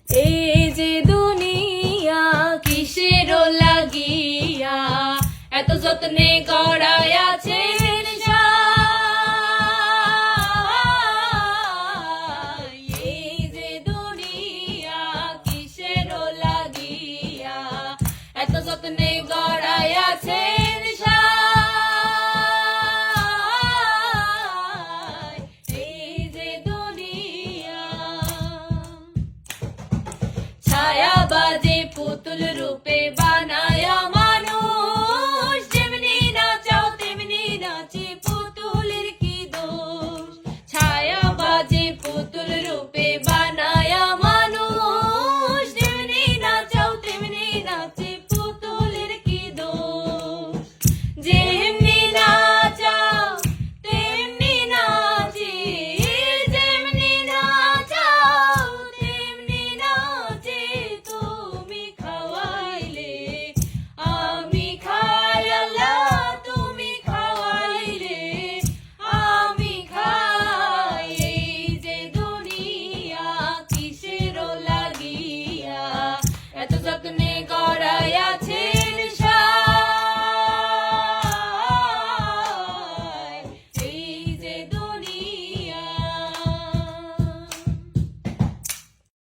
এই যে দুনিয়া কিসের লাগিয়া এত যত্নে গড়াই আছে এই যে দুনিয়া কিসের লাগিয়া এত যত্নে গড়াই আছে এই যে দুনিয়া ছায়া বাজে পুতুল রূপে বানায়